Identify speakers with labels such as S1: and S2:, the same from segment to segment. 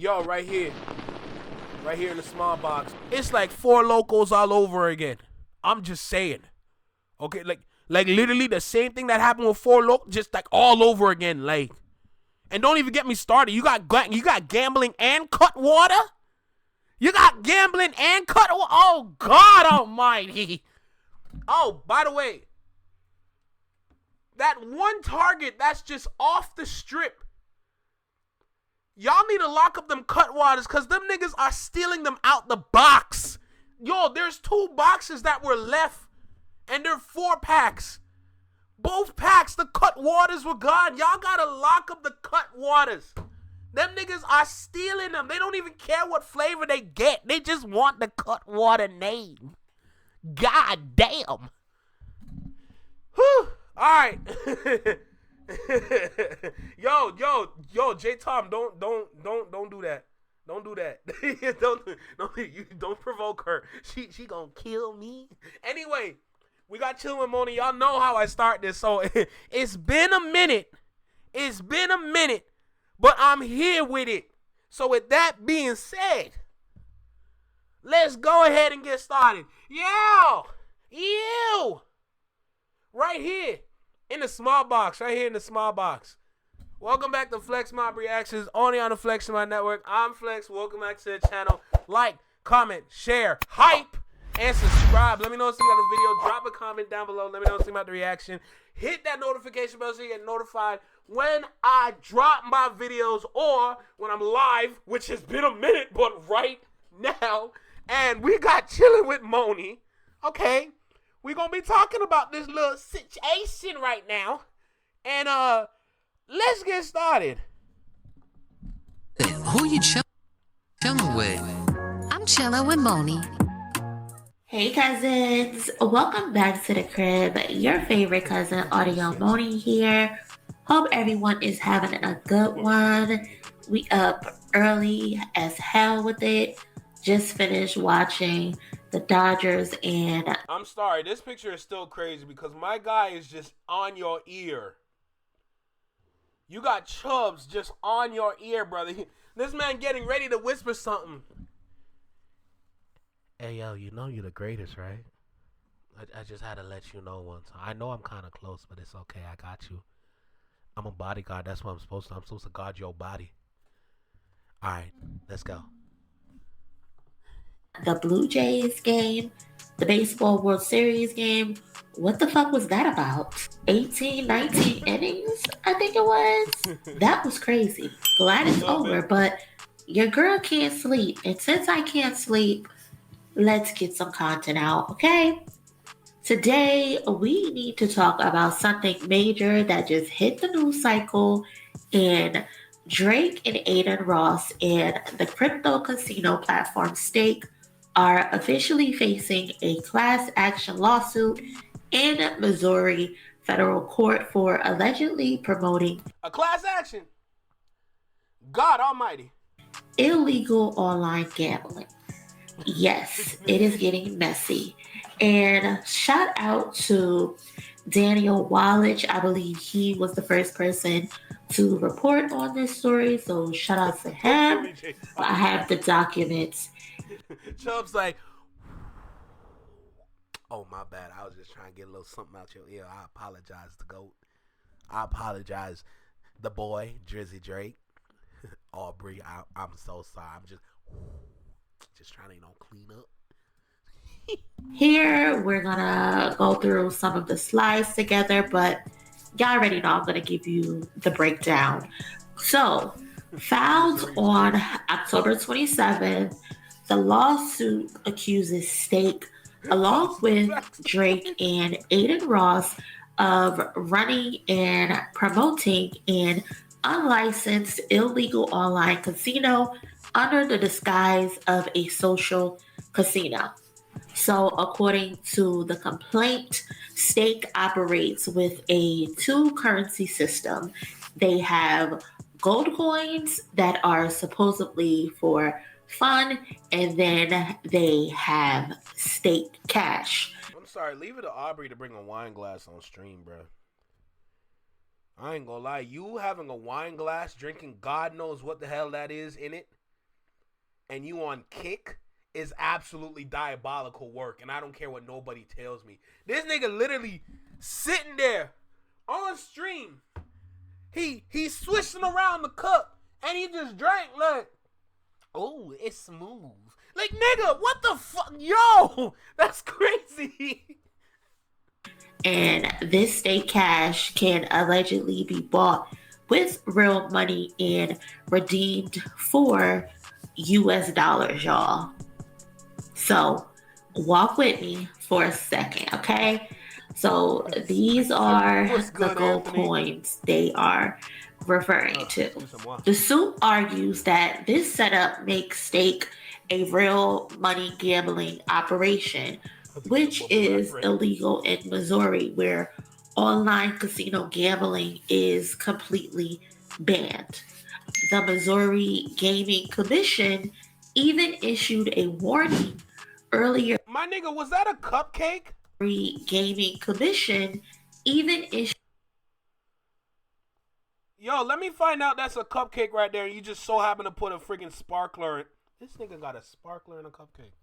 S1: Yo, right here in the small box. It's like Four Locos all over again. I'm just saying. Okay, like literally the same thing that happened with Four Locos, just like all over again. Like, and don't even get me started. You got gambling and cut water. You got gambling and cut water. Oh God Almighty. Oh, by the way, that one Target that's just off the strip. Y'all need to lock up them cut waters because them niggas are stealing them out the box. Yo, there's 2 boxes that were left and they're 4 packs. Both packs, the cut waters were gone. Y'all gotta lock up the cut waters. Them niggas are stealing them. They don't even care what flavor they get. They just want the cut water name. God damn. Whew. All right. yo, J Tom, don't do that. Don't do that. don't provoke her. She gonna kill me. Anyway, we got Chillin' with Moni. Y'all know how I start this. So it's been a minute. But I'm here with it. So with that being said, let's go ahead and get started. Yo! Right here in the small box. Welcome back to Flex Mob Reactions, only on the Flex Mob Network. I'm Flex. Welcome back to the channel. Like, comment, share, hype, and subscribe. Let me know what you think about the video. Drop a comment down below. Let me know what you think about the reaction. Hit that notification bell so you get notified when I drop my videos or when I'm live, which has been a minute, but right now. And we got Chillin' with Moni. Okay. We're going to be talking about this little situation right now. And, let's get started.
S2: Who you chilling with?
S3: I'm chilling with Moni.
S4: Hey cousins, welcome back to the crib. Your favorite cousin, Audio Moni here. Hope everyone is having a good one. We up early as hell with it. Just finished watching the Dodgers and...
S1: I'm sorry, this picture is still crazy because my guy is just on your ear. You got Chubbs just on your ear, brother. This man getting ready to whisper something. Hey, yo, you know you're the greatest, right? I just had to let you know once. I know I'm kind of close, but it's okay. I got you. I'm a bodyguard. That's what I'm supposed to. I'm supposed to guard your body. All right, let's go.
S4: The Blue Jays game, the Baseball World Series game. What the fuck was that about? 18, 19 innings, I think it was. That was crazy. Glad it's over, but your girl can't sleep. And since I can't sleep, let's get some content out, okay? Today, we need to talk about something major that just hit the news cycle, and Drake and Adin Ross and the crypto casino platform Stake are officially facing a class action lawsuit in Missouri federal court for allegedly promoting
S1: a class action. God Almighty.
S4: Illegal online gambling. Yes, it is getting messy. And shout out to Daniel Wallach. I believe he was the first person to report on this story. So shout out to him. I have the documents.
S1: Chubb's like, oh, my bad. I was just trying to get a little something out your ear. I apologize, the GOAT. I apologize, the boy, Drizzy Drake. Aubrey, I'm so sorry. I'm just trying to, clean up.
S4: Here, we're going to go through some of the slides together, but y'all already know I'm going to give you the breakdown. So, filed on October 27th, the lawsuit accuses Stake, along with Drake and Adin Ross, of running and promoting an unlicensed illegal online casino under the disguise of a social casino. So, according to the complaint, Stake operates with a 2-currency system. They have gold coins that are supposedly for fun, and then they have Stake cash.
S1: I'm sorry, leave it to Aubrey to bring a wine glass on stream, bro. I ain't gonna lie, you having a wine glass, drinking God knows what the hell that is in it, and you on Kick is absolutely diabolical work, and I don't care what nobody tells me. This nigga literally sitting there on stream. He's swishing around the cup, and he just drank like, oh, it's smooth. Like, nigga, what the fuck? Yo, that's crazy.
S4: And this state cash can allegedly be bought with real money and redeemed for US dollars, y'all. So walk with me for a second, okay? So these are the gold coins they are referring to. The suit argues that this setup makes stake a real money gambling operation, which is illegal in Missouri, where online casino gambling is completely banned. The Missouri Gaming Commission even issued a warning earlier.
S1: My nigga, was that a cupcake?
S4: Gaming Commission even issued.
S1: Yo, let me find out that's a cupcake right there. You just so happen to put a freaking sparkler in. This nigga got a sparkler in a cupcake.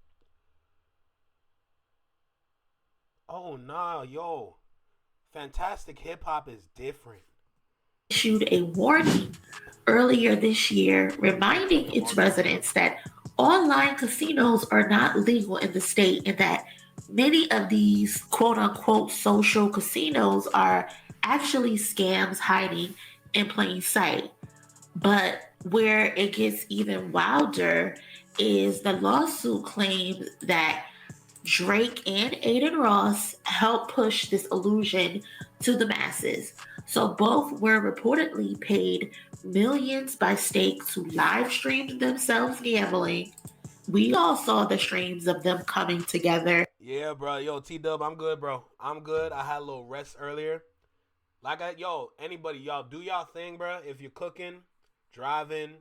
S1: Oh, nah, yo. Fantastic hip hop is different.
S4: Issued a warning earlier this year reminding its residents that online casinos are not legal in the state and that many of these quote-unquote social casinos are actually scams hiding in plain sight. But where it gets even wilder is the lawsuit claims that Drake and Adin Ross helped push this illusion to the masses. So both were reportedly paid millions by stake to live stream themselves gambling. We all saw the streams of them coming together.
S1: Yeah, bro. Yo, T-Dub, I'm good, bro. I'm good. I had a little rest earlier. Anybody, y'all do y'all thing, bro. If you're cooking, driving,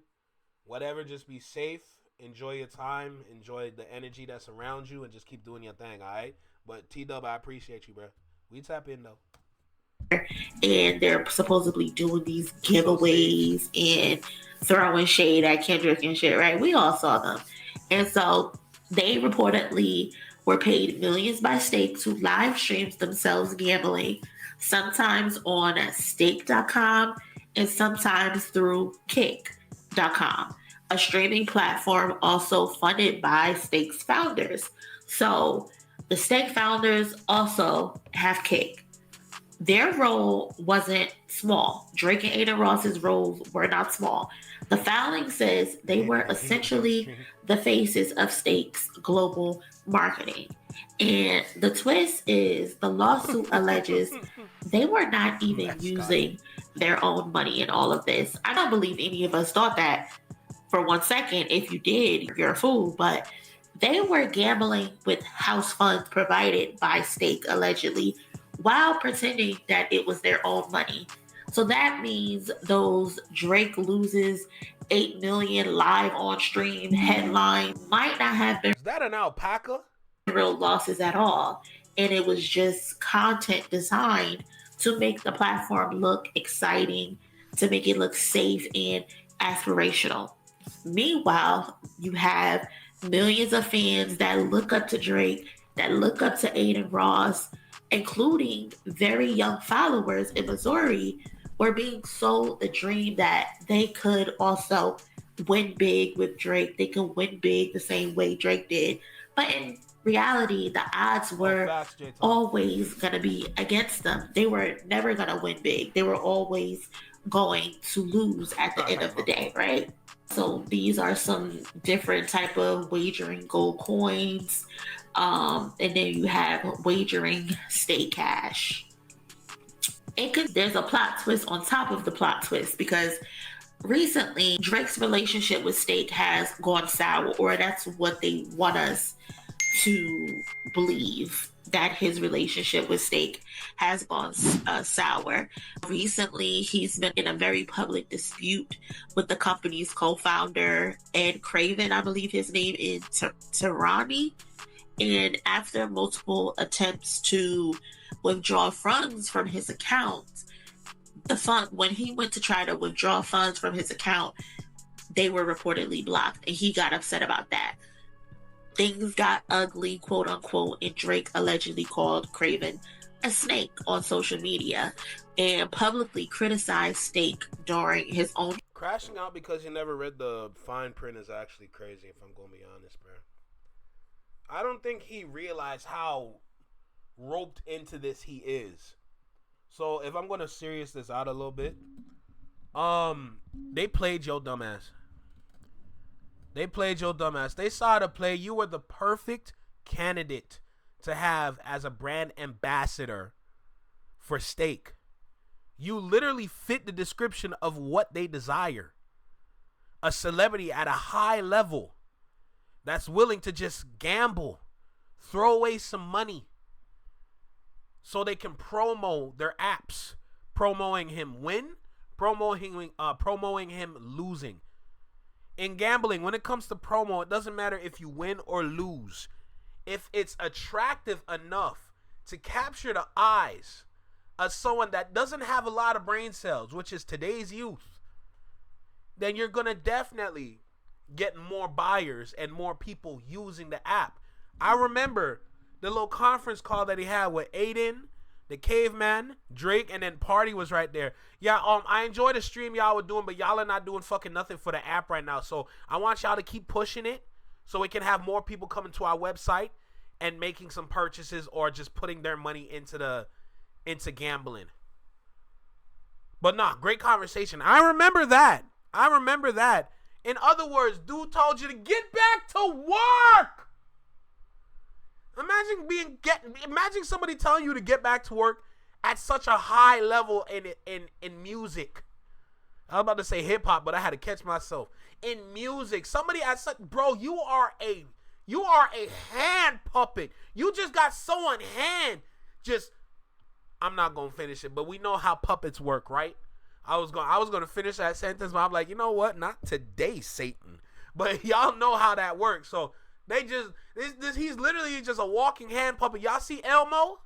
S1: whatever, just be safe. Enjoy your time. Enjoy the energy that's around you and just keep doing your thing, all right? But T-Dub, I appreciate you, bro. We tap in, though.
S4: And they're supposedly doing these giveaways and throwing shade at Kendrick and shit, right? We all saw them. And so they reportedly were paid millions by stake to live stream themselves gambling, sometimes on stake.com and sometimes through kick.com, a streaming platform also funded by Stake's founders. So the Stake founders also have Kick. Their role wasn't small. Drake and Adin Ross's roles were not small. The filing says they were essentially the faces of Stake's global marketing. And the twist is the lawsuit alleges they were not even using their own money in all of this. I don't believe any of us thought that for 1 second. If you did, you're a fool. But they were gambling with house funds provided by Stake, allegedly, while pretending that it was their own money. So that means those Drake loses 8 million live on stream headline might not have been.
S1: Is that an alpaca?
S4: Real losses at all. And it was just content designed to make the platform look exciting, to make it look safe and aspirational. Meanwhile, you have millions of fans that look up to Drake, that look up to Adin Ross, including very young followers in Missouri, were being sold the dream that they could also win big with Drake. They could win big the same way Drake did. But in reality, the odds were always going to be against them. They were never going to win big. They were always going to lose at the end of the day, right? So these are some different type of wagering gold coins. And then you have wagering stake cash. There's a plot twist on top of the plot twist, because recently Drake's relationship with Stake has gone sour, or that's what they want us to believe, that his relationship with Stake has gone sour. Recently, he's been in a very public dispute with the company's co-founder, Ed Craven, I believe his name is Tirani. And after multiple attempts to withdraw funds from his account, when he went to try to withdraw funds from his account, they were reportedly blocked, and he got upset about that. Things got ugly, quote unquote, and Drake allegedly called Craven a snake on social media and publicly criticized Steak during his own.
S1: Crashing out because you never read the fine print is actually crazy, if I'm going to be honest, bro. I don't think he realized how roped into this he is. So if I'm going to serious this out a little bit, they played your dumbass. They played your dumbass. They saw the play. You were the perfect candidate to have as a brand ambassador for Steak. You literally fit the description of what they desire. A celebrity at a high level that's willing to just gamble, throw away some money so they can promo their apps, promoting him win, promoting him losing. In gambling, when it comes to promo, it doesn't matter if you win or lose. If it's attractive enough to capture the eyes of someone that doesn't have a lot of brain cells, which is today's youth, then you're going to definitely get more buyers and more people using the app. I remember the little conference call that he had with Adin, the Caveman, Drake, and then Party was right there. Yeah, I enjoy the stream y'all were doing, but y'all are not doing fucking nothing for the app right now. So I want y'all to keep pushing it so we can have more people coming to our website and making some purchases or just putting their money into gambling. But nah, great conversation. I remember that. In other words, dude told you to get back to work. Imagine somebody telling you to get back to work at such a high level in music. I was about to say hip hop, but I had to catch myself. In music, somebody at such, bro, you are a hand puppet. You just got someone hand. I'm not gonna finish it, but we know how puppets work, right? I was gonna finish that sentence, but I'm like, you know what? Not today, Satan. But y'all know how that works. So he's literally just a walking hand puppet. Y'all see Elmo?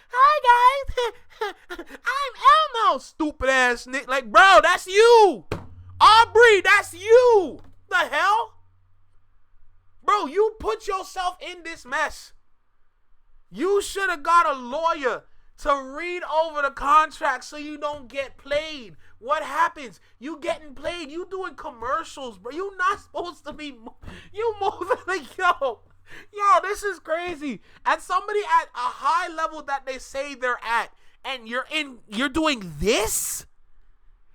S1: Hi guys, I'm Elmo. Stupid ass Nick. Like, bro, that's you. Aubrey, that's you. The hell? Bro, you put yourself in this mess. You should have got a lawyer to read over the contract so you don't get played. What happens? You getting played. You doing commercials, bro. You not supposed to be. You moving like, yo, this is crazy. And somebody at a high level that they say they're at, and you're doing this?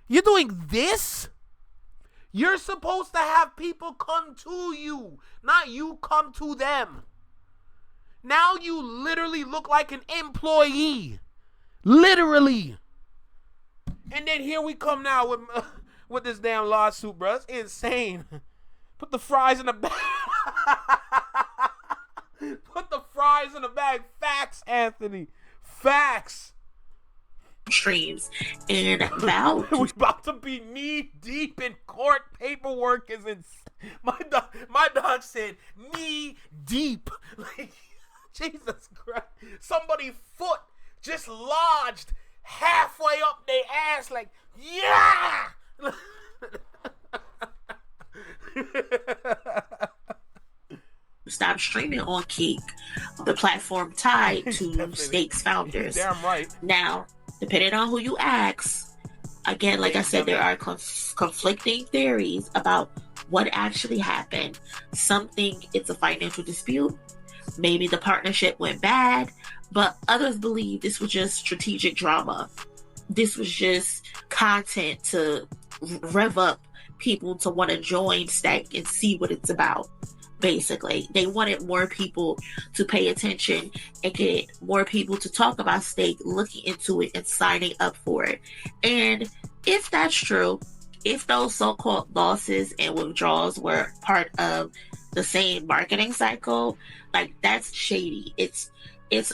S1: You're doing this? You're supposed to have people come to you, not you come to them. Now you literally look like an employee. Literally. And then here we come now with this damn lawsuit, bro. It's insane. Put the fries in the bag. Put the fries in the bag. Facts, Anthony. Facts.
S4: Streams and about
S1: we about to be knee deep in court. Paperwork is in. My dog said knee deep. Like, Jesus Christ. Somebody's foot just lodged halfway up their ass, like, yeah!
S4: Stop streaming on Kick, the platform tied to Steak's founders.
S1: Damn right.
S4: Now, depending on who you ask, again, like I said, there are conflicting theories about what actually happened. Some think it's a financial dispute. Maybe the partnership went bad, but others believe this was just strategic drama. This was just content to rev up people to want to join Stack and see what it's about. Basically, they wanted more people to pay attention and get more people to talk about Steak, looking into it and signing up for it. And if that's true, if those so-called losses and withdrawals were part of the same marketing cycle, like, that's shady. It's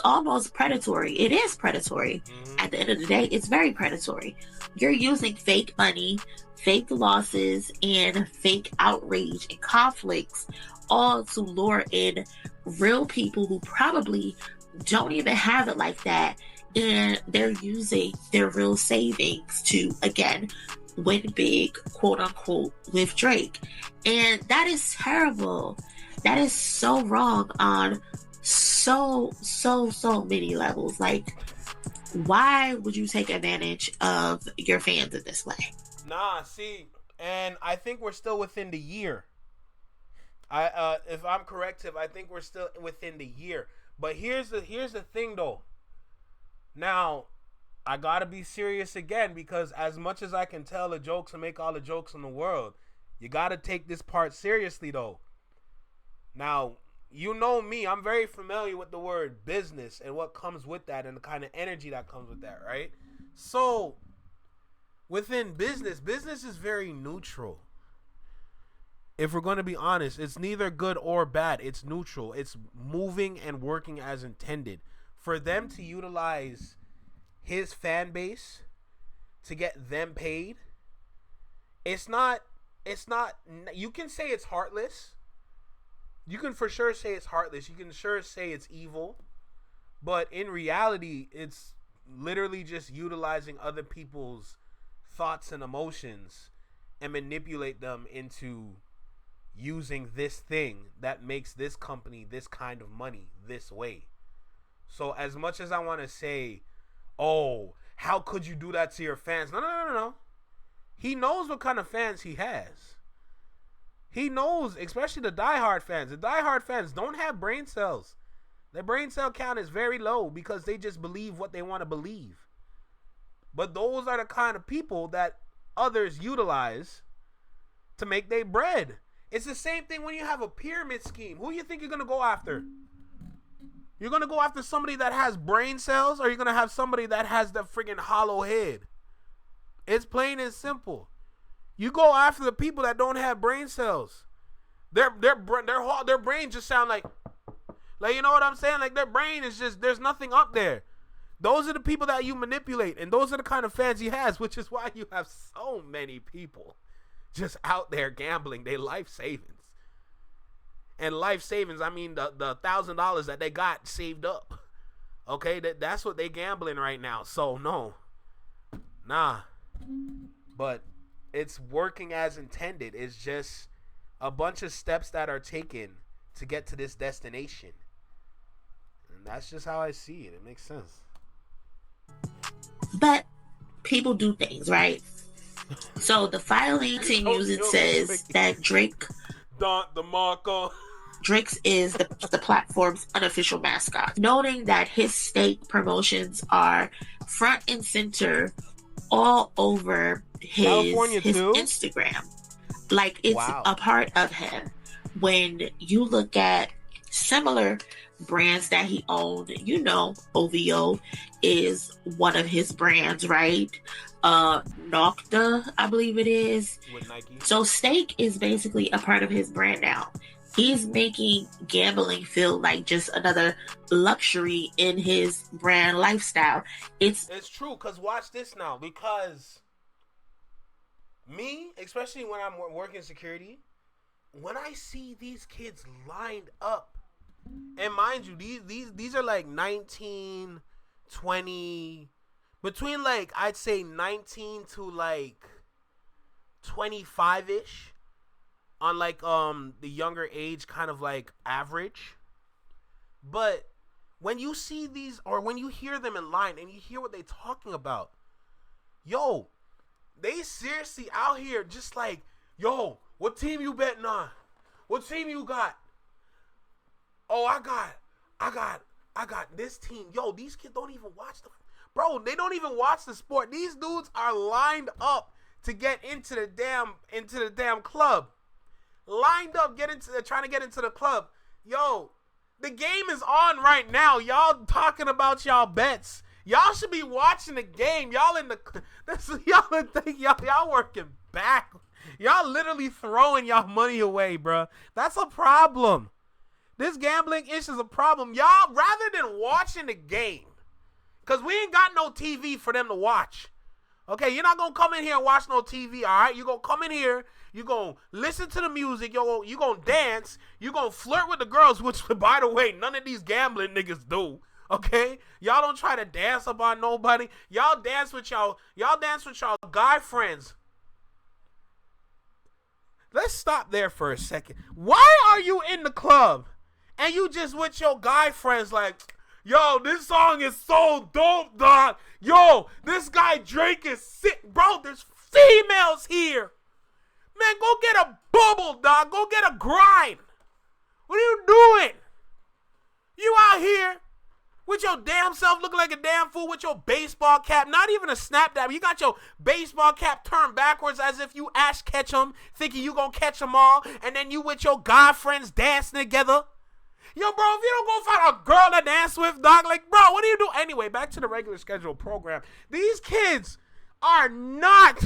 S4: almost predatory. It is predatory. At the end of the day, it's very predatory. You're using fake money, fake losses, and fake outrage and conflicts, all to lure in real people who probably don't even have it like that. And they're using their real savings to, again, win big, quote unquote, with Drake. And that is terrible. That is so wrong on so many levels. Like, why would you take advantage of your fans in this way?
S1: Nah, see, and I think we're still within the year. If I'm correct, I think we're still within the year. But here's the thing though. Now, I gotta be serious again, because as much as I can tell the jokes and make all the jokes in the world, you gotta take this part seriously though. Now, you know me, I'm very familiar with the word business and what comes with that and the kind of energy that comes with that, right? So, within business is very neutral. If we're going to be honest, it's neither good or bad. It's neutral. It's moving and working as intended. For them to utilize his fan base to get them paid, it's not, you can say it's heartless. You can for sure say it's heartless. You can sure say it's evil. But in reality, it's literally just utilizing other people's thoughts and emotions and manipulate them into using this thing that makes this company this kind of money this way. So as much as I want to say, oh, how could you do that to your fans? No. He knows what kind of fans he has. He knows, especially the diehard fans. The diehard fans don't have brain cells. Their brain cell count is very low because they just believe what they want to believe. But those are the kind of people that others utilize to make their bread. It's the same thing when you have a pyramid scheme. Who do you think you're going to go after? You're going to go after somebody that has brain cells, or you're going to have somebody that has the friggin' hollow head? It's plain and simple. You go after the people that don't have brain cells. Their brain just sound like, you know what I'm saying? Like, their brain is just, there's nothing up there. Those are the people that you manipulate, and those are the kind of fans he has, which is why you have so many people just out there gambling their life savings. And life savings, I mean the $1,000 that they got saved up. Okay, that's what they gambling right now. So no, nah. But it's working as intended. It's just a bunch of steps that are taken to get to this destination. And that's just how I see it. It makes sense.
S4: But people do things, right? So the filing to music says that Drake's is the platform's unofficial mascot, noting that his stake promotions are front and center all over his Instagram. Like, it's a part of him. When you look at similar brands that he owned, you know, OVO is one of his brands, right? Nocta, I believe it is.
S1: With Nike. So
S4: stake is basically a part of his brand now. He's making gambling feel like just another luxury in his brand lifestyle. It's
S1: true, because watch this now. Because me, especially when I'm working security, when I see these kids lined up, and mind you, these are like 19, 20, between like, I'd say 19 to like 25-ish. On like the younger age, kind of like average. But when you see these, or when you hear them in line and you hear what they're talking about, yo, they seriously out here just like, yo, what team you betting on? What team you got? Oh, I got this team. Yo, these kids don't even watch they don't even watch the sport. These dudes are lined up to get into the damn club. Lined up, trying to get into the club. Yo, the game is on right now. Y'all talking about y'all bets. Y'all should be watching the game. Y'all working back. Y'all literally throwing y'all money away, bro. That's a problem. This gambling issue is a problem. Y'all, rather than watching the game, because we ain't got no TV for them to watch. Okay, you're not going to come in here and watch no TV, all right? You're going to come in here, you're going to listen to the music, you're going to dance, you're going to flirt with the girls, which, by the way, none of these gambling niggas do, okay? Y'all don't try to dance up on nobody. Y'all dance with y'all guy friends, let's stop there for a second. Why are you in the club and you just with your guy friends like, yo, this song is so dope, dog. Yo, this guy Drake is sick. Bro, there's females here. Man, go get a bubble, dog. Go get a grind. What are you doing? You out here with your damn self looking like a damn fool with your baseball cap. Not even a snap dab. You got your baseball cap turned backwards as if you Ash Ketchum, thinking you gonna catch them all. And then you with your guy friends dancing together. Yo, bro, if you don't go find a girl to dance with, dog, like, bro, what do you do? Anyway, back to the regular scheduled program. These kids are not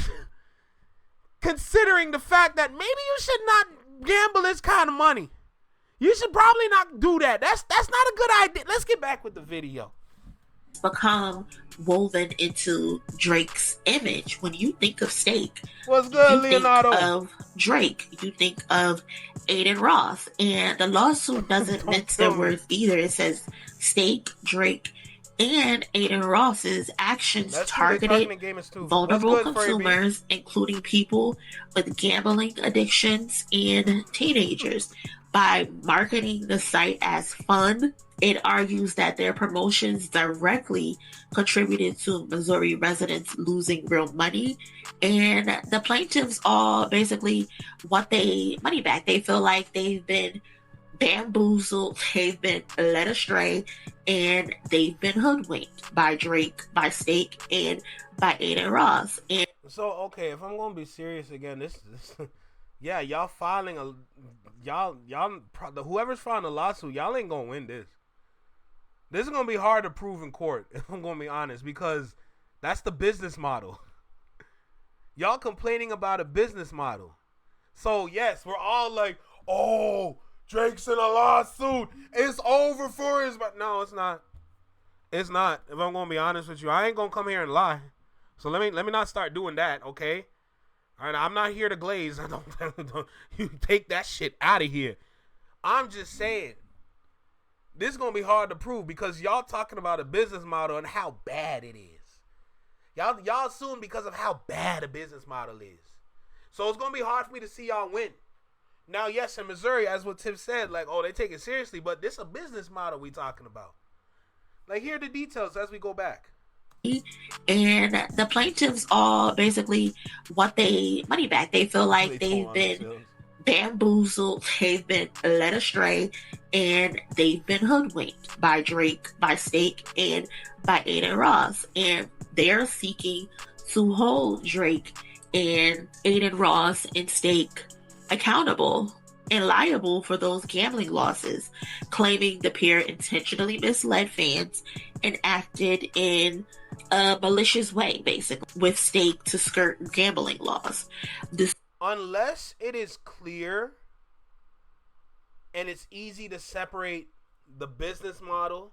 S1: considering the fact that maybe you should not gamble this kind of money. You should probably not do that. That's not a good idea. Let's get back with the video.
S4: Become woven into Drake's image. When you think of Steak,
S1: What's good, Leonardo?
S4: Think of Drake. You think of Adin Ross. And the lawsuit doesn't mince their words either. It says Steak, Drake, and Adin Ross's actions targeted vulnerable consumers, including people with gambling addictions and teenagers. By marketing the site as fun, it argues that their promotions directly contributed to Missouri residents losing real money. And the plaintiffs all basically want their money back. They feel like they've been bamboozled, they've been led astray, and they've been hoodwinked by Drake, by Steak, and by Adin Ross. And
S1: so, okay, if I'm going to be serious again, this yeah, y'all filing a... whoever's filing a lawsuit, y'all ain't gonna win this. This is gonna be hard to prove in court, if I'm gonna be honest, because that's the business model. Y'all complaining about a business model. So yes, we're all like, oh, Drake's in a lawsuit. It's over for his, but no, it's not. It's not. If I'm gonna be honest with you, I ain't gonna come here and lie. So let me not start doing that, okay? All right, I'm not here to glaze. Don't you take that shit out of here. I'm just saying, this is gonna be hard to prove because y'all talking about a business model and how bad it is. Y'all assume because of how bad a business model is. So it's gonna be hard for me to see y'all win. Now, yes, in Missouri, as what Tiff said, like, oh, they take it seriously, but this is a business model we talking about. Like, here are the details as we go back.
S4: And the plaintiffs all basically want their money back. They feel like they've been bamboozled, they've been led astray, and they've been hoodwinked by Drake, by Steak, and by Adin Ross. And they're seeking to hold Drake and Adin Ross and Steak accountable and liable for those gambling losses, claiming the pair intentionally misled fans and acted in a malicious way, basically, with Steak to skirt gambling laws.
S1: Unless it is clear and it's easy to separate the business model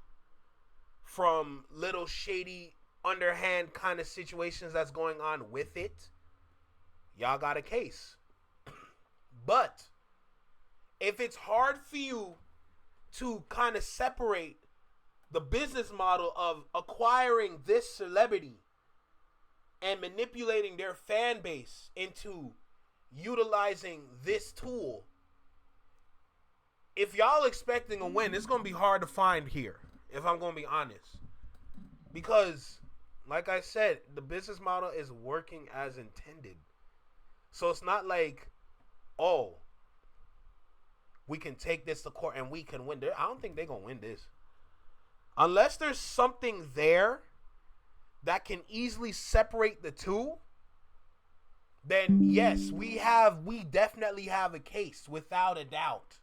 S1: from little shady, underhand kind of situations that's going on with it, y'all got a case. But if it's hard for you to kind of separate the business model of acquiring this celebrity and manipulating their fan base into utilizing this tool, if y'all expecting a win, it's going to be hard to find here, if I'm going to be honest. Because, like I said, the business model is working as intended. So it's not like, oh, we can take this to court and we can win. I don't think they're going to win this. Unless there's something there that can easily separate the two, then yes, we definitely have a case without a doubt.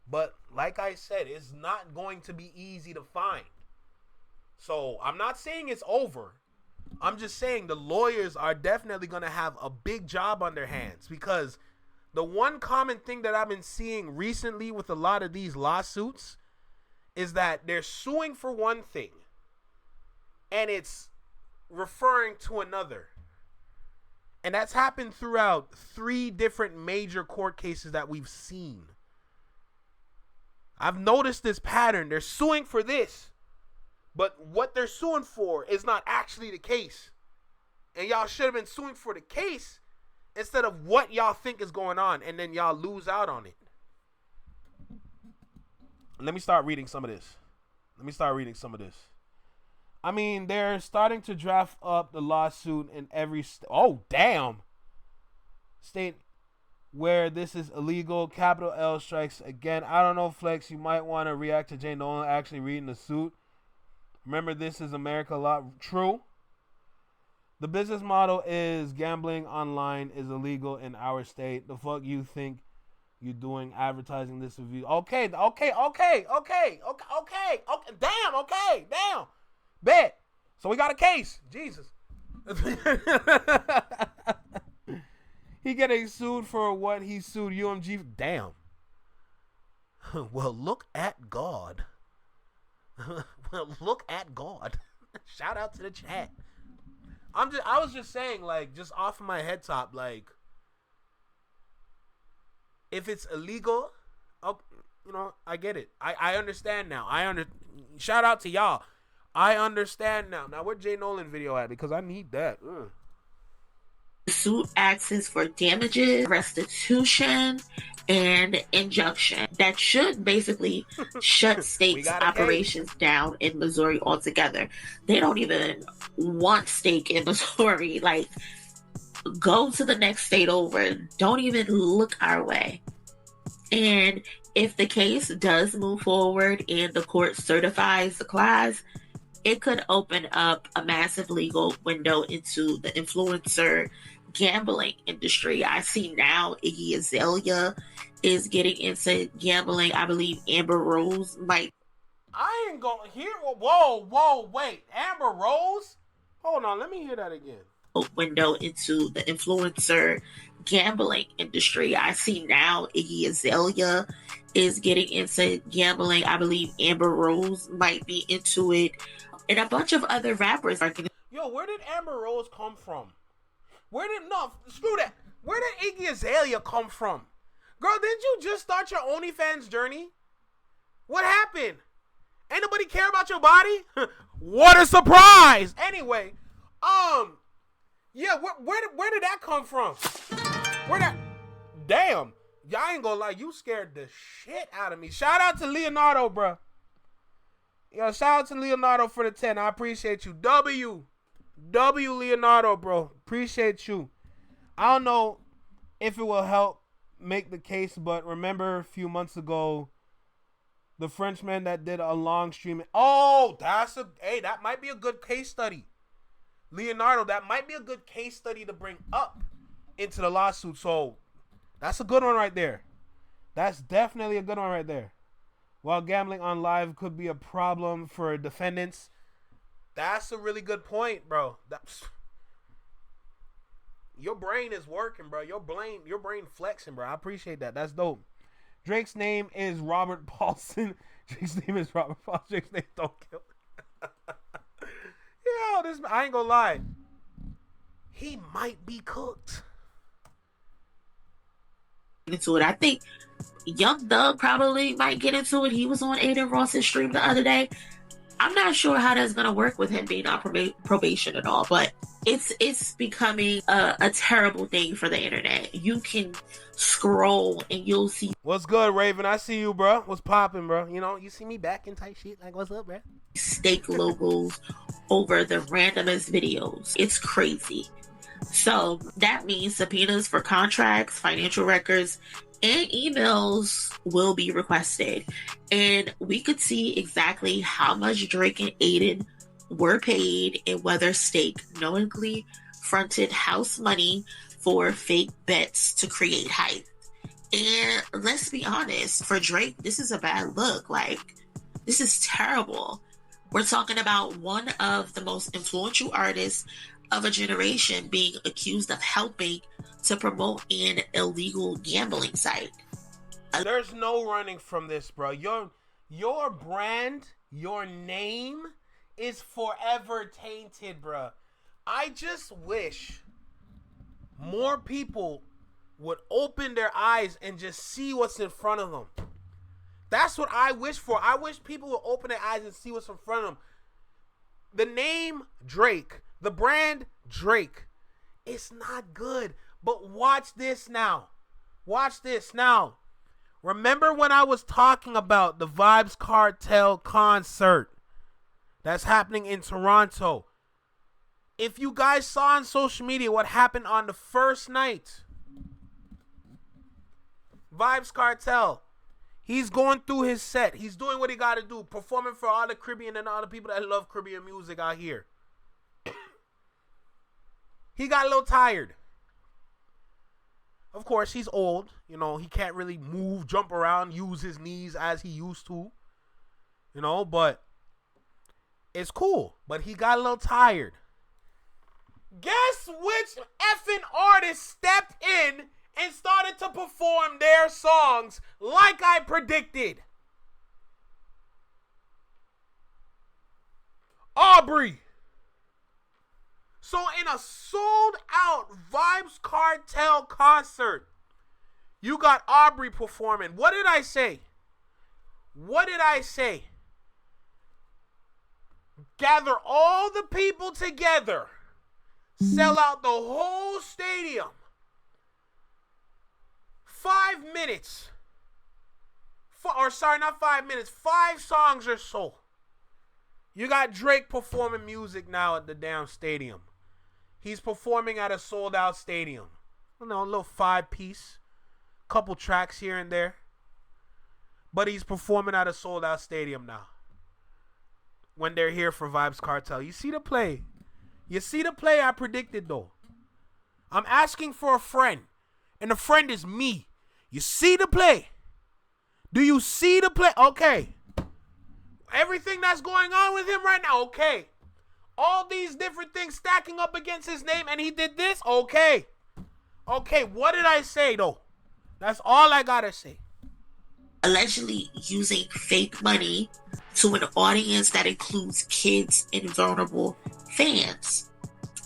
S1: But like I said, it's not going to be easy to find. So I'm not saying it's over. I'm just saying the lawyers are definitely going to have a big job on their hands, because the one common thing that I've been seeing recently with a lot of these lawsuits is that they're suing for one thing and it's referring to another. And that's happened throughout 3 different major court cases that we've seen. I've noticed this pattern. They're suing for this, but what they're suing for is not actually the case. And y'all should have been suing for the case instead of what y'all think is going on, and then y'all lose out on it. Let me start reading some of this. I mean, they're starting to draft up the lawsuit in every state where this is illegal. Capital L strikes again. I don't know, Flex. You might want to react to Jay Nolan actually reading the suit. Remember, this is America law. True. The business model is gambling online is illegal in our state. The fuck you think you're doing advertising this review? Okay. Damn. Bet. So we got a case. Jesus. He getting sued for what he sued UMG. Damn. Well, look at God. Shout out to the chat. I was just saying, like, just off of my head top, like, if it's illegal, I get it. I understand now. Shout out to y'all. I understand now. Now, where Jay Nolan video at? Because I need that.
S4: The suit asks for damages, restitution, and injunction that should basically shut states' operations down in Missouri altogether. They don't even want steak in Missouri. Like, go to the next state over. Don't even look our way. And if the case does move forward and the court certifies the class, it could open up a massive legal window into the influencer gambling industry. I see now Iggy Azalea is getting into gambling. I believe Amber Rose might.
S1: I ain't gonna hear. Whoa, wait. Amber Rose? Hold on, let me hear that again.
S4: Window into the influencer gambling industry. I see now Iggy Azalea is getting into gambling. I believe Amber Rose might be into it. And a bunch of other rappers are getting.
S1: Yo, where did Amber Rose come from? Screw that. Where did Iggy Azalea come from? Girl, didn't you just start your OnlyFans journey? What happened? Ain't nobody care about your body? What a surprise! Anyway, yeah, where did that come from? Damn, y'all ain't gonna lie, you scared the shit out of me. Shout out to Leonardo, bro. Yo, shout out to Leonardo for the 10. I appreciate you. W Leonardo, bro. Appreciate you. I don't know if it will help make the case, but remember a few months ago, the Frenchman that did a long stream. Oh, that might be a good case study. Leonardo, that might be a good case study to bring up into the lawsuit. So that's a good one right there. That's definitely a good one right there. While gambling on live could be a problem for defendants, that's a really good point, bro. Your brain is working, bro. Your brain flexing, bro. I appreciate that. That's dope. Drake's name is Robert Paulson. Drake's name is Robert Paulson. Drake's name don't kill. Yo, I ain't gonna lie. He might be cooked.
S4: Into it. I think youngthug probably might get into it. He was on Adin Ross's stream the other day. I'm not sure how that's gonna work with him being on probation and all, but it's becoming a terrible thing for the internet. You can scroll and you'll see.
S1: What's good, Raven? I see you, bro. What's popping, bro? You know, you see me back in type shit. Like, what's up, bro?
S4: Stake logos over the randomest videos. It's crazy. So that means subpoenas for contracts, financial records, and emails will be requested. And we could see exactly how much Drake and Adin were paid and whether Stake knowingly fronted house money for fake bets to create hype. And let's be honest, for Drake, this is a bad look. Like, this is terrible. We're talking about one of the most influential artists of a generation being accused of helping to promote an illegal gambling site.
S1: There's no running from this, bro. Your brand, your name is forever tainted, bro. I just wish more people would open their eyes and just see what's in front of them. That's what I wish for. I wish people would open their eyes and see what's in front of them. The name Drake, the brand Drake, it's not good. But watch this now. Watch this now. Remember when I was talking about the Vybz Kartel concert that's happening in Toronto? If you guys saw on social media what happened on the first night, Vybz Kartel, he's going through his set. He's doing what he got to do, performing for all the Caribbean and all the people that love Caribbean music out here. He got a little tired. Of course, he's old. You know, he can't really move, jump around, use his knees as he used to. You know, but it's cool. But he got a little tired. Guess which effing artist stepped in and started to perform their songs like I predicted? Aubrey. So in a sold out Vybz Kartel concert, you got Aubrey performing. What did I say? What did I say? Gather all the people together. Sell out the whole stadium. 5 minutes. Not 5 minutes. 5 songs or so. You got Drake performing music now at the damn stadium. He's performing at a sold out stadium. You know, a little 5-piece. Couple tracks here and there. But he's performing at a sold out stadium now. When they're here for Vybz Kartel. You see the play. You see the play I predicted though. I'm asking for a friend. And the friend is me. You see the play? Do you see the play? Okay. Everything that's going on with him right now, okay. All these different things stacking up against his name and he did this, okay. Okay, what did I say though? That's all I gotta say.
S4: Allegedly using fake money to an audience that includes kids and vulnerable fans.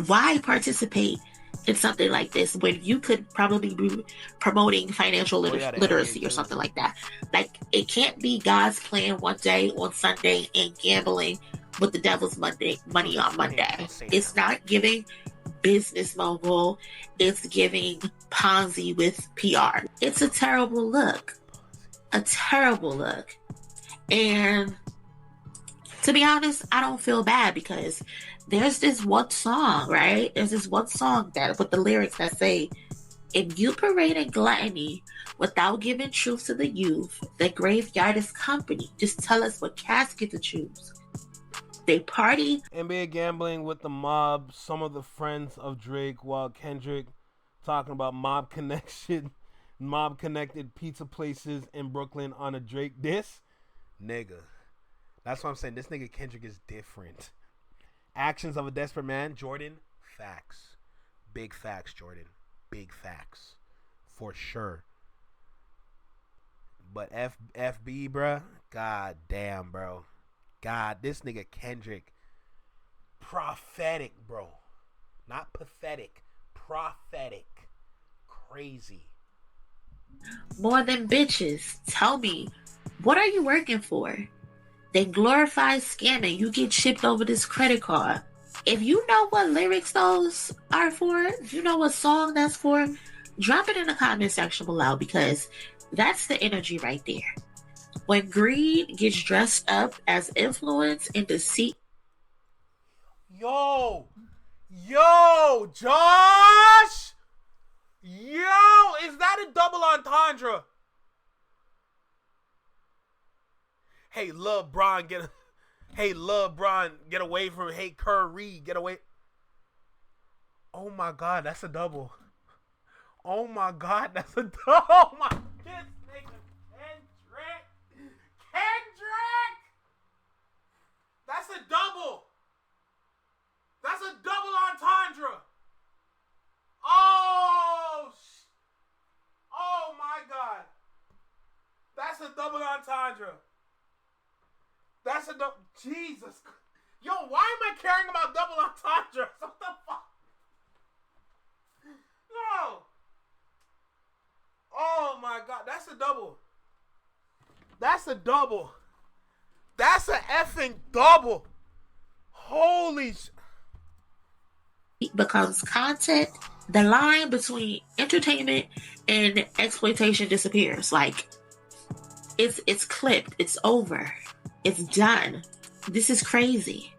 S4: Why participate in something like this when you could probably be promoting financial literacy or something like that? Like, it can't be God's plan one day on Sunday and gambling with the devil's money on Monday. It's not giving business mogul. It's giving Ponzi with PR. It's a terrible look. A terrible look. And to be honest, I don't feel bad because there's this one song, right? There's this one song that with the lyrics that say, if you parade in gluttony without giving truth to the youth, the graveyard is company. Just tell us what casket to choose. They party.
S1: NBA gambling with the mob, some of the friends of Drake, while Kendrick talking about mob connected pizza places in Brooklyn on a Drake diss. Nigga. That's what I'm saying. This nigga Kendrick is different. Actions of a desperate man. Jordan, facts. Big facts, Jordan. Big facts. For sure. But FB, bruh. God damn, bro. God, this nigga Kendrick. Prophetic, bro. Not pathetic. Prophetic. Crazy.
S4: More than bitches. Tell me, what are you working for? They glorify scamming. You get chipped over this credit card. If you know what lyrics those are for, if you know what song that's for, drop it in the comment section below because that's the energy right there. When greed gets dressed up as influence and deceit.
S1: Yo, Josh! Yo, is that a double entendre? Hey, LeBron, get away from him. Hey, Curry, get away. Oh my God, that's a double. Oh my God, that's a double. Oh my, this nigga Kendrick. That's a double. That's a double entendre. Oh my God. That's a double entendre. That's a double. Jesus. Yo, why am I caring about double entendres? What the fuck? No. Oh my God. That's a double. That's a double. That's a effing double. Holy sh.
S4: It becomes content The line between entertainment and exploitation disappears. Like, it's clipped, it's over, it's done. This is crazy.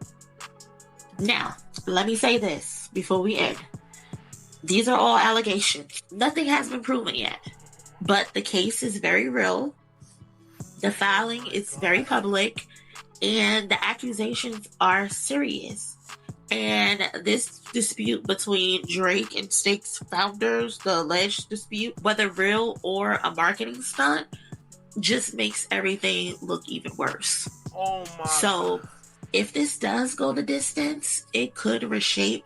S4: Now, let me say this before we end. These are all allegations. Nothing has been proven yet. But the case is very real. The filing is very public. And the accusations are serious. And this dispute between Drake and Snake's founders, the alleged dispute, whether real or a marketing stunt, just makes everything look even worse.
S1: Oh my.
S4: So, if this does go the distance, it could reshape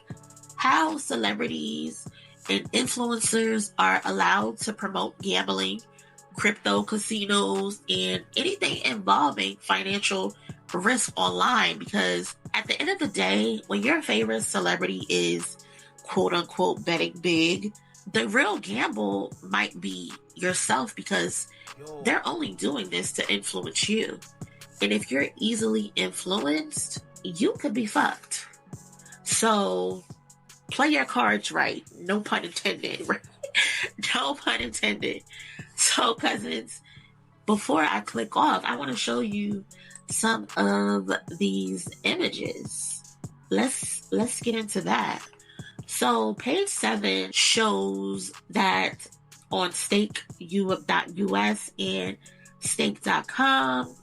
S4: how celebrities and influencers are allowed to promote gambling, crypto casinos, and anything involving financial risk online. Because at the end of the day, when your favorite celebrity is quote unquote betting big, the real gamble might be yourself, because they're only doing this to influence you. And if you're easily influenced, you could be fucked. So play your cards right. No pun intended. No pun intended. So, cousins, before I click off, I want to show you some of these images. Let's get into that. So page 7 shows that on stake.us and stake.com,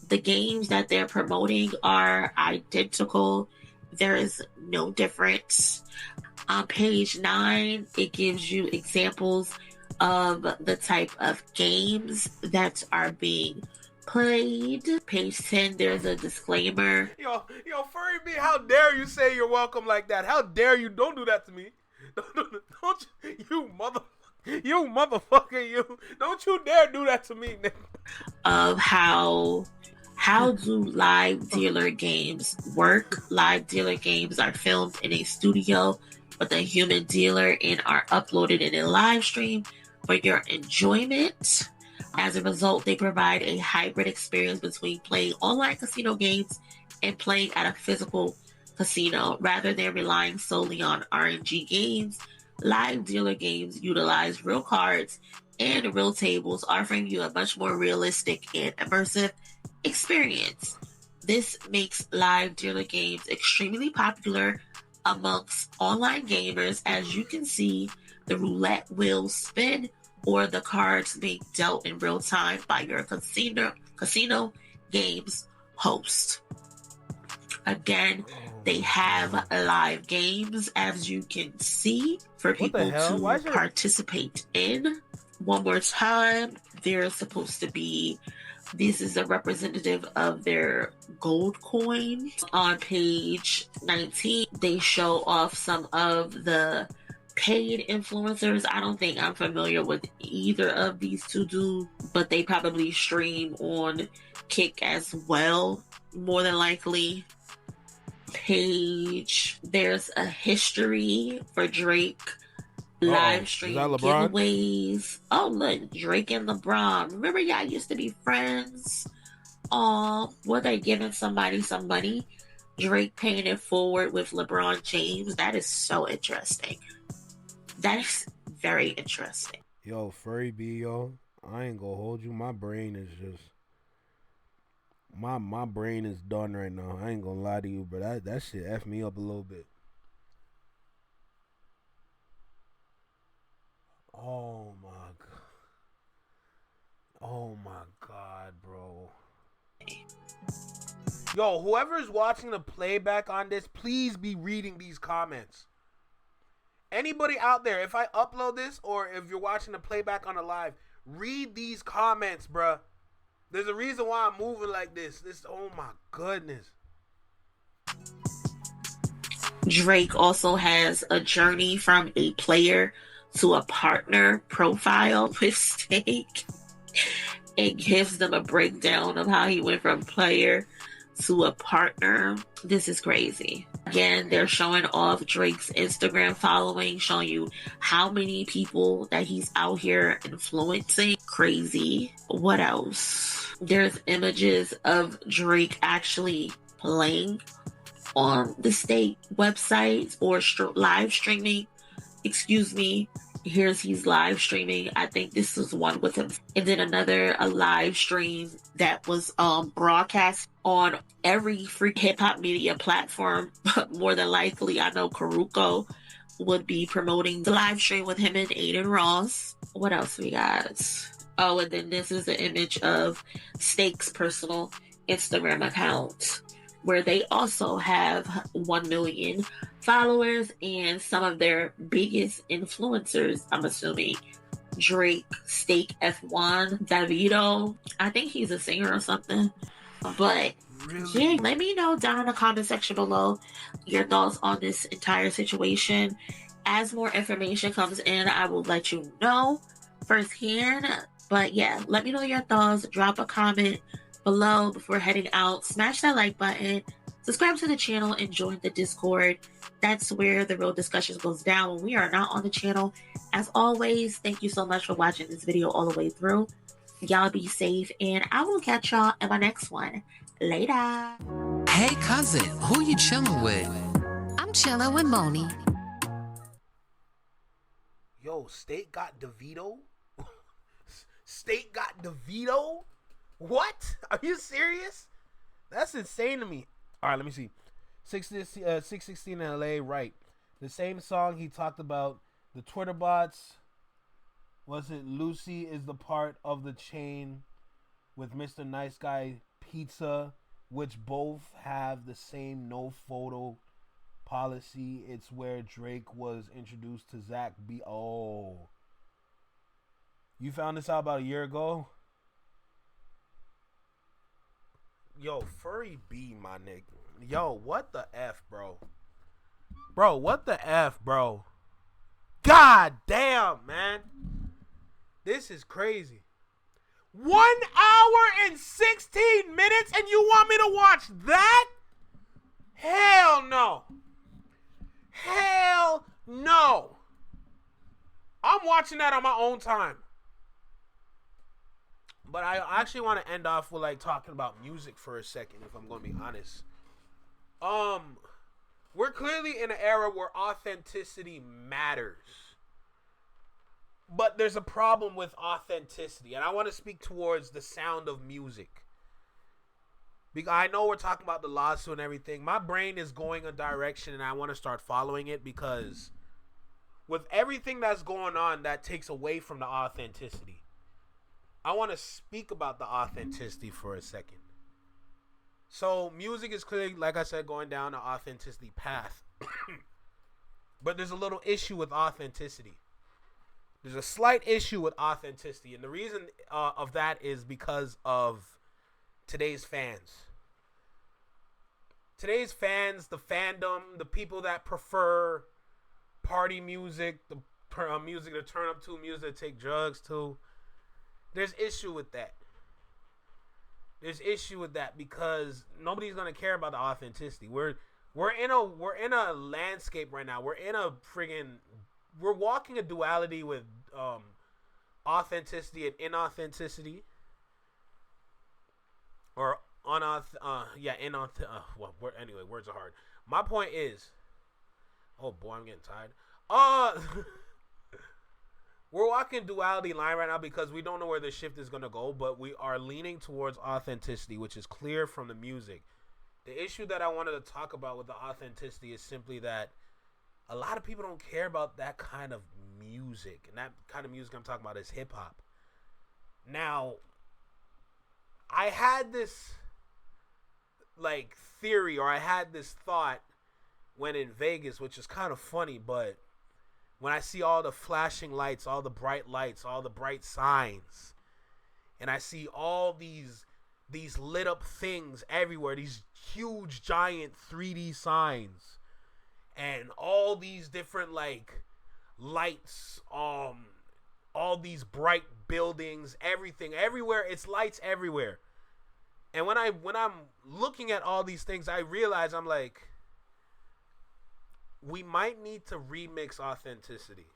S4: the games that they're promoting are identical. There is no difference. On page 9, it gives you examples of the type of games that are being played. Page 10, there's a disclaimer.
S1: Yo, Furry B, how dare you say you're welcome like that? How dare you? Don't do that to me. Don't you motherfucker, you. Don't you dare do that to me, nigga.
S4: Of how do live dealer games work? Live dealer games are filmed in a studio with a human dealer and are uploaded in a live stream for your enjoyment. As a result, they provide a hybrid experience between playing online casino games and playing at a physical casino. Rather than relying solely on RNG games, live dealer games utilize real cards and real tables, offering you a much more realistic and immersive experience. This makes live dealer games extremely popular amongst online gamers. As you can see, the roulette wheels spin or the cards being dealt in real time by your casino games host. Again, they have live games, as you can see, for people to participate in. One more time, they're supposed to be, this is a representative of their gold coin. On page 19, they show off some of the paid influencers. I don't think I'm familiar with either of these two dudes, but they probably stream on Kick as well, more than likely. Page, there's a history for Drake live stream giveaways. Oh, look, Drake and LeBron. Remember, y'all used to be friends? Were they giving somebody some money? Drake paying it forward with LeBron James. That is so interesting. That is very interesting.
S1: Yo, Furry B, yo, I ain't gonna hold you. My brain is just, my brain is done right now. I ain't gonna lie to you, but that shit F me up a little bit. Oh my god, bro. Yo, whoever's watching the playback on this, please be reading these comments. Anybody out there, if I upload this or if you're watching the playback on the live, read these comments, bruh. There's a reason why I'm moving like this. Oh my goodness.
S4: Drake also has a journey from a player to a partner profile with Stake. It gives them a breakdown of how he went from player to a partner. This is crazy. Again, they're showing off Drake's Instagram following, showing you how many people that he's out here influencing. Crazy. What else? There's images of Drake actually playing on the Stake website or live streaming. excuse me. He's live streaming. I think this was one with him, and then a live stream that was broadcast on every free hip hop media platform. But more than likely, I know Karuko would be promoting the live stream with him and Adin Ross. What else we got? Oh, and then this is the image of Steak's personal Instagram account, where they also have 1 million followers, and some of their biggest influencers, I'm assuming, Drake, Steak F1, Davido. I think he's a singer or something. But
S1: Really?
S4: yeah, let me know down in the comment section below your thoughts on this entire situation. As more information comes in, I will let you know firsthand. But yeah, let me know your thoughts. Drop a comment below before heading out. Smash that like button. Subscribe to the channel and join the Discord. That's where the real discussions goes down when we are not on the channel. As always, thank you so much for watching this video all the way through. Y'all be safe, and I will catch y'all in my next one. Later.
S2: Hey cousin, who you chilling with?
S3: I'm chilling with Moni.
S1: Yo, State got DeVito? State got DeVito? What? Are you serious? That's insane to me. All right, let me see. 616 in LA, right. The same song he talked about the Twitter bots. Was it Lucy is the part of the chain with Mr. Nice Guy Pizza, which both have the same no photo policy. It's where Drake was introduced to Zach B. Oh. You found this out about a year ago? Yo, Furry B, my nigga. Yo, what the F, bro? Bro, what the F, bro? God damn, man. This is crazy. 1 hour and 16 minutes and you want me to watch that? Hell no. Hell no. I'm watching that on my own time. But I actually want to end off with like talking about music for a second, if I'm going to be honest. We're clearly in an era where authenticity matters. But there's a problem with authenticity, and I want to speak towards the sound of music. Because I know we're talking about the lawsuit and everything. My brain is going a direction, and I want to start following it because with everything that's going on, that takes away from the authenticity. I want to speak about the authenticity for a second. So music is clearly, like I said, going down the authenticity path. But there's a little issue with authenticity. There's a slight issue with authenticity. And the reason of that is because of today's fans. Today's fans, the fandom, the people that prefer party music, the music to turn up to, music to take drugs to. There's issue with that. There's issue with that because nobody's gonna care about the authenticity. We're in a landscape right now. We're walking a duality with authenticity and inauthenticity, or anyway, words are hard. My point is, oh boy, I'm getting tired. We're walking duality line right now because we don't know where the shift is gonna go, but we are leaning towards authenticity, which is clear from the music. The issue that I wanted to talk about with the authenticity is simply that a lot of people don't care about that kind of music. And that kind of music I'm talking about is hip hop. Now, I had this like theory, or I had this thought when in Vegas, which is kind of funny, but when I see all the flashing lights, all the bright lights, all the bright signs, and I see all these lit up things everywhere, these huge giant 3D signs, and all these different like lights, all these bright buildings, everything, everywhere, it's lights everywhere. And when I'm looking at all these things, I realize I'm like, we might need to remix authenticity.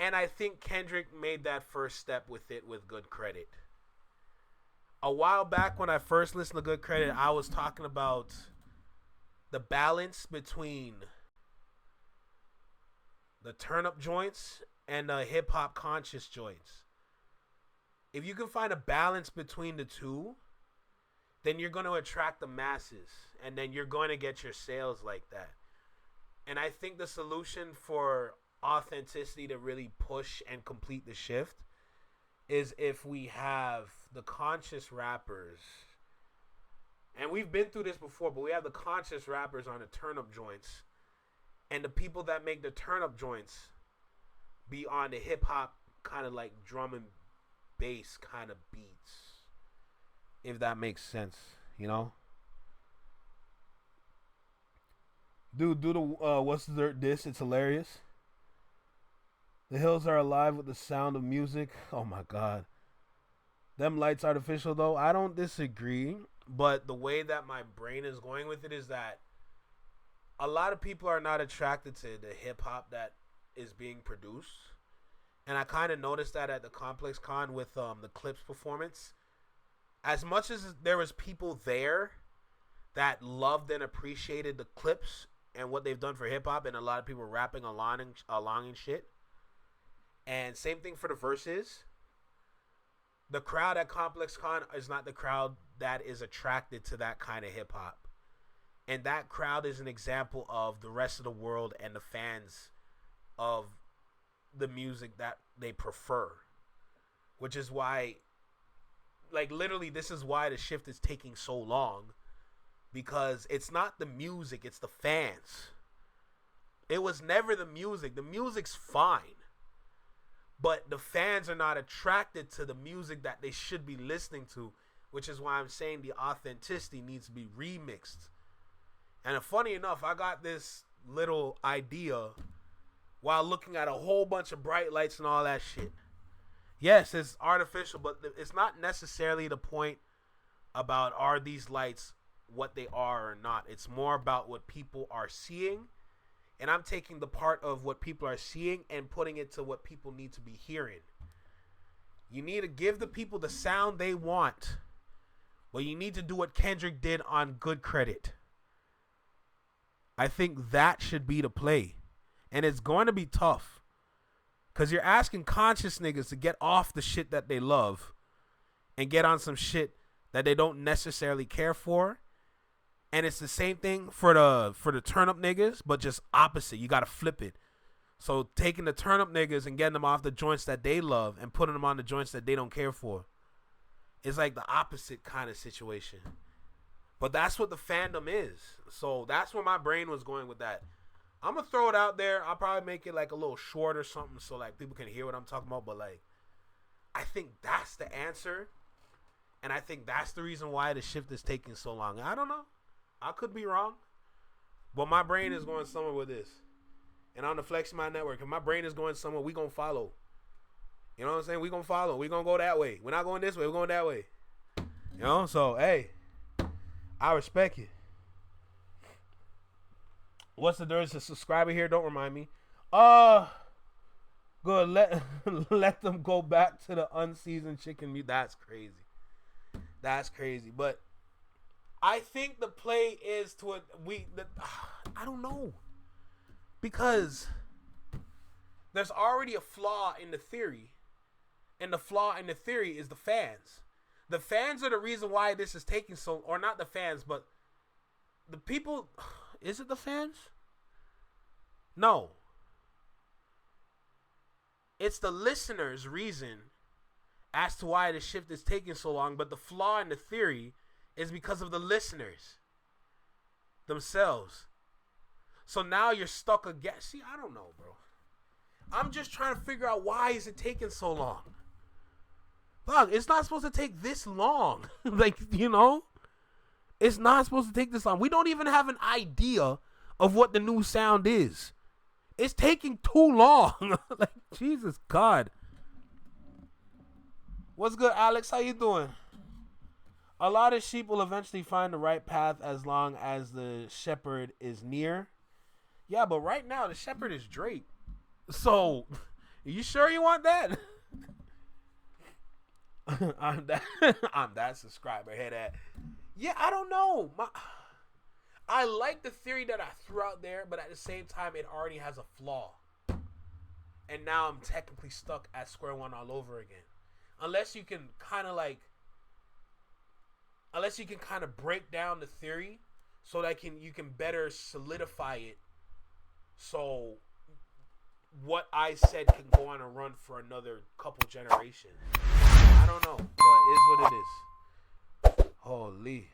S1: And I think Kendrick made that first step with it with Good Credit. A while back when I first listened to Good Credit, I was talking about the balance between the turn up joints and the hip hop conscious joints. If you can find a balance between the two, then you're going to attract the masses, and then you're going to get your sales like that. And I think the solution for authenticity to really push and complete the shift is if we have the conscious rappers, and we've been through this before, but we have the conscious rappers on the turn up joints, and the people that make the turn up joints be on the hip hop kind of like drum and bass kind of beats, if that makes sense, you know. Dude, do the what's the dirt diss? It's hilarious. The hills are alive with the sound of music. Oh my god. Them lights artificial though. I don't disagree, but the way that my brain is going with it is that a lot of people are not attracted to the hip hop that is being produced. And I kind of noticed that at the Complex Con with the Clips performance. As much as there was people there that loved and appreciated the Clips and what they've done for hip hop, and a lot of people rapping along and shit. And same thing for the verses. The crowd at Complex Con is not the crowd that is attracted to that kind of hip hop. And that crowd is an example of the rest of the world and the fans of the music that they prefer. Which is why, like, literally, this is why the shift is taking so long. Because it's not the music, it's the fans. It was never the music. The music's fine. But the fans are not attracted to the music that they should be listening to. Which is why I'm saying the authenticity needs to be remixed. And funny enough, I got this little idea while looking at a whole bunch of bright lights and all that shit. Yes, it's artificial, but it's not necessarily the point about are these lights what they are or not. It's more about what people are seeing. And I'm taking the part of what people are seeing and putting it to what people need to be hearing. You need to give the people the sound they want. But you need to do what Kendrick did on Good Credit. I think that should be the play. And it's going to be tough. Because you're asking conscious niggas to get off the shit that they love and get on some shit that they don't necessarily care for. And it's the same thing for the turn up niggas, but just opposite. You got to flip it. So taking the turn up niggas and getting them off the joints that they love and putting them on the joints that they don't care for. It's like the opposite kind of situation. But that's what the fandom is. So that's where my brain was going with that. I'm going to throw it out there. I'll probably make it like a little short or something so like people can hear what I'm talking about. But like, I think that's the answer. And I think that's the reason why the shift is taking so long. I don't know. I could be wrong. But my brain is going somewhere with this. And on the Flex My Network, if my brain is going somewhere, we going to follow. You know what I'm saying? We going to follow. We going to go that way. We're not going this way. We're going that way. You know? So, hey, I respect it. What's the difference? A subscriber here? Don't remind me. Good. Let them go back to the unseasoned chicken meat. That's crazy. That's crazy. But I think the play is to I don't know. Because there's already a flaw in the theory. And the flaw in the theory is the fans. The fans are the reason why this is taking so, or not the fans, but the people. Is it the fans? No. It's the listeners' reason as to why the shift is taking so long, but the flaw in the theory is because of the listeners themselves. So now you're stuck again. See, I don't know, bro. I'm just trying to figure out why is it taking so long. Look, it's not supposed to take this long. Like, you know? It's not supposed to take this long. We don't even have an idea of what the new sound is. It's taking too long. Like, Jesus God. What's good, Alex? How you doing? A lot of sheep will eventually find the right path as long as the shepherd is near. Yeah, but right now the shepherd is Drake. So, are you sure you want that? I'm that subscriber. Hear that? Yeah, I don't know. I like the theory that I threw out there, but at the same time, it already has a flaw. and now I'm technically stuck at square one all over again. Unless you can kind of break down the theory so that you can better solidify it, so what I said can go on a run for another couple generations. I don't know, but it is what it is. Holy.